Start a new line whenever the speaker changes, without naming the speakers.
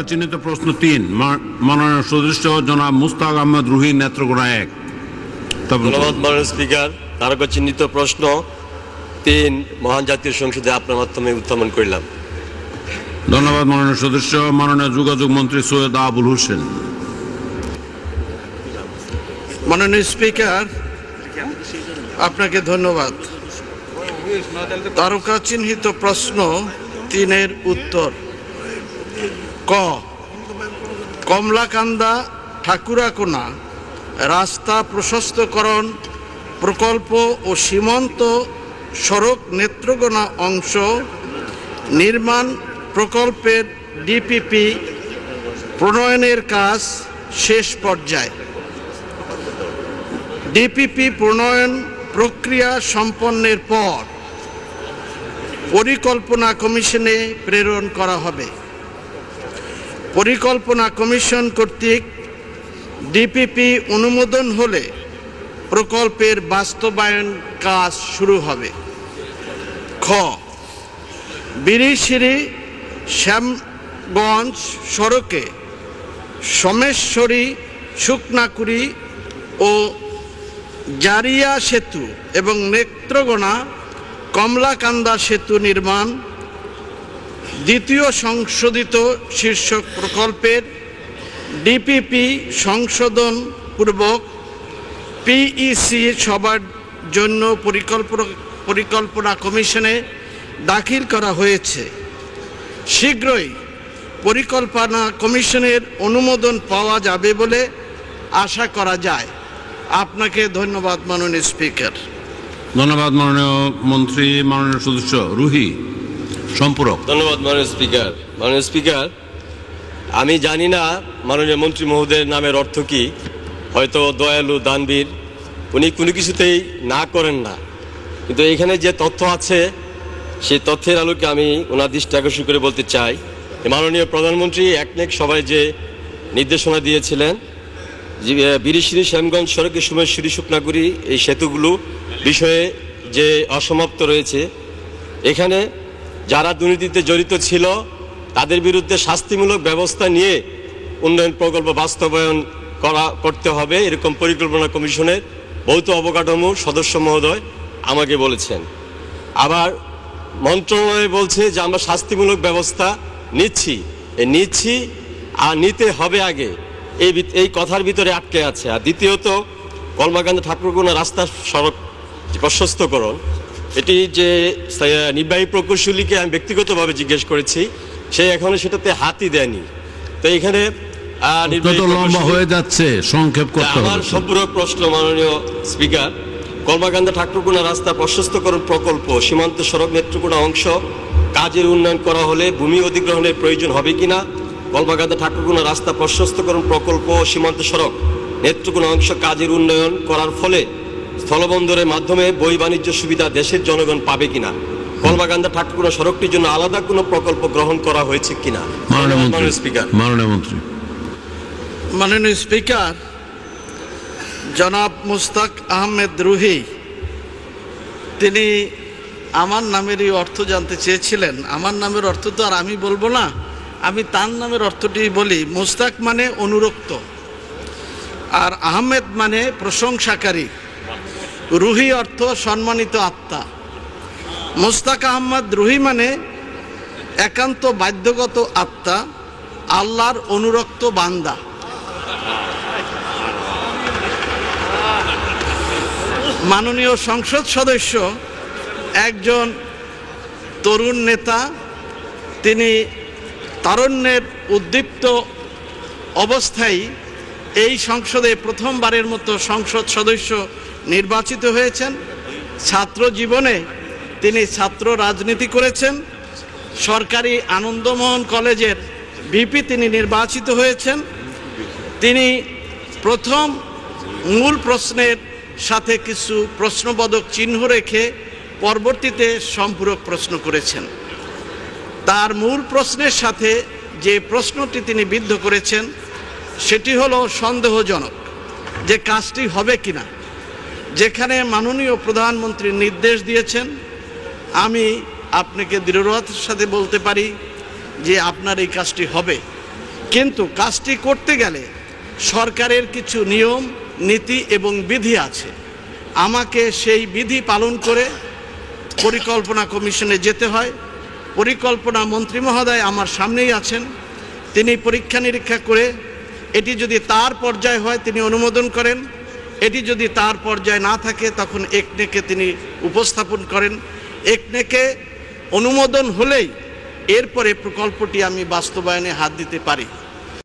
তারকা চিহ্নিত প্রশ্ন 3 মাননীয় সদস্য জনাব মুস্তাক আহমেদ রুহি, নেত্রকোনা 1।
ধন্যবাদ মাননীয় স্পিকার। তারকা চিহ্নিত প্রশ্ন 3 মহান জাতীয় সংসদে আপনার মাধ্যমে উত্থাপন করলাম।
ধন্যবাদ মাননীয় সদস্য। মাননীয় যোগাযোগ মন্ত্রী সৈয়দ আবুল হোসেন।
মাননীয় স্পিকার, আপনাকে ধন্যবাদ। তারকা চিহ্নিত প্রশ্ন 3-এর উত্তর ক, কমলাকান্দা ঠাকুরাকোনা রাস্তা প্রশস্তকরণ প্রকল্প ও সীমান্ত সড়ক নেত্রকোনা অংশ নির্মাণ প্রকল্পের ডিপিপি প্রণয়নের কাজ শেষ পর্যায়ে। ডিপিপি প্রণয়ন প্রক্রিয়া সম্পন্নের পর পরিকল্পনা কমিশনে প্রেরণ করা হবে। পরিকল্পনা কমিশন কর্তৃক ডিপিপি অনুমোদন হলে প্রকল্পের বাস্তবায়ন কাজ শুরু হবে। খ, বিরিশিরি শ্যামগঞ্জ সড়কে সোমেশ্বরী শুকনাকুড়ি ও জারিয়া সেতু এবং নেত্রকোনা কমলাকান্দা সেতু নির্মাণ দ্বিতীয় সংশোধিত শীর্ষক প্রকল্পের ডিপিপি সংশোধন পূর্বক পিইসি সবার জন্য পরিকল্পনা কমিশনে দাখিল করা হয়েছে। শীঘ্রই পরিকল্পনা কমিশনের অনুমোদন পাওয়া যাবে বলে আশা করা যায়। আপনাকে ধন্যবাদ মাননীয় স্পিকার।
ধন্যবাদ মাননীয় মন্ত্রী। মাননীয় সদস্য রুহি, সম্পূরক।
ধন্যবাদ মাননীয় স্পিকার। মাননীয় স্পিকার, আমি জানি না মাননীয় মন্ত্রী মহোদয়ের নামের অর্থ কি। হয়তো দয়ালু, দানবীর, উনি কোনো কিছুতেই না করেন না, কিন্তু এখানে যে তথ্য আছে সেই তথ্যের আলোকে আমি ওনার দৃষ্টি আকর্ষণ করে বলতে চাই, মাননীয় প্রধানমন্ত্রী একনেক সবাই যে নির্দেশনা দিয়েছিলেন যে বিরিশিরি শ্যামগঞ্জ সড়কে সোমেশ্বরী শুকনাকুড়ি এই সেতুগুলো বিষয়ে যে অসমাপ্ত রয়েছে, এখানে যারা দুর্নীতিতে জড়িত ছিল তাদের বিরুদ্ধে শাস্তিমূলক ব্যবস্থা নিয়ে উন্নয়ন প্রকল্প বাস্তবায়ন করতে হবে, এরকম পরিকল্পনা কমিশনের ভৌত অবকাঠামো সদস্য মহোদয় আমাকে বলেছেন। আবার মন্ত্রণালয় বলছে যে আমরা শাস্তিমূলক ব্যবস্থা নিচ্ছি আর নিতে হবে আগে, এই কথার ভিতরে আটকে আছে। আর দ্বিতীয়ত, কমলাকান্দা ঠাকুরকোনা রাস্তা সড়ক প্রশস্তকরণ, এটি যে নির্বাহী প্রকৌশলীকে আমি ব্যক্তিগতভাবে জিজ্ঞেস করেছি, সে এখনো সেটাতে হাতই দেয়নি। তো এখানে
লম্বা হয়ে যাচ্ছে, সংক্ষেপ করতে হবে।
আমার সম্পূরক প্রশ্ন মাননীয় স্পিকার, কমলাকান্দা ঠাকুরকোনা রাস্তা প্রশস্তকরণ প্রকল্প সীমান্ত সড়ক নেত্রকোনা অংশ কাজের উন্নয়ন করা হলে ভূমি অধিগ্রহণের প্রয়োজন হবে কিনা? কমলাকান্দা ঠাকুরকোনা রাস্তা প্রশস্তকরণ প্রকল্প সীমান্ত সড়ক নেত্রকোনা অংশ কাজের উন্নয়ন করার ফলে স্থলবন্দরের মাধ্যমে বই বাণিজ্য সুবিধা দেশের জনগণ পাবে কিনা? কমলাকান্দা ঠাকুরকোনা সড়কটির জন্য আলাদা কোনো প্রকল্প গ্রহণ করা হয়েছে কিনা? মাননীয় স্পিকার।
মাননীয় মন্ত্রী।
মাননীয় স্পিকার, জনাব মুস্তাক আহমেদ রুহি তিনি আমার নামেরই অর্থ জানতে চেয়েছিলেন। আমার নামের অর্থ তো আর আমি বলবো না, আমি তার নামের অর্থটি বলি। মুস্তাক মানে অনুরক্ত, আর আহমেদ মানে প্রশংসাকারী, রুহি অর্থ সম্মানিত আত্মা। মুস্তাক আহমদ রুহি মানে একান্ত বাধ্যগত আত্মা, আল্লাহর অনুরক্ত বান্দা। মাননীয় সংসদ সদস্য একজন তরুণ নেতা, তিনি তারুণ্যের উদ্দীপ্ত অবস্থায় এই সংসদে প্রথমবারের মতো সংসদ সদস্য নির্বাচিত হয়েছেন। ছাত্র জীবনে তিনি ছাত্র রাজনীতি করেছেন। সরকারি আনন্দমোহন কলেজের ভিপি তিনি নির্বাচিত হয়েছেন। তিনি প্রথম মূল প্রশ্নের সাথে কিছু প্রশ্নবোধক চিহ্ন রেখে পরবর্তীতে সম্পূরক প্রশ্ন করেছেন। তার মূল প্রশ্নের সাথে যে প্রশ্নটি তিনি বিদ্ধ করেছেন সেটি হলো সন্দেহজনক যে কাজটি হবে কিনা। যেখানে মাননীয় প্রধানমন্ত্রী নির্দেশ দিয়েছেন, আমি আপনাকে দৃঢ়তার সাথে বলতে পারি যে আপনার এই কাজটি হবে। কিন্তু কাজটি করতে গেলে সরকারের কিছু নিয়ম নীতি এবং বিধি আছে। আমাকে সেই বিধি পালন করে পরিকল্পনা কমিশনে যেতে হয়। পরিকল্পনা মন্ত্রী মহোদয় আমার সামনেই আছেন, তিনি পরীক্ষা নিরীক্ষা করে এটি যদি তার পর্যায়ে হয় তিনি অনুমোদন করেন, এটি যদি তার পর্যায়ে না থাকে তখন একনেকে তিনি উপস্থাপন করেন। একনেকে অনুমোদন হলেই এরপরে প্রকল্পটি আমি বাস্তবায়নে হাত দিতে পারি।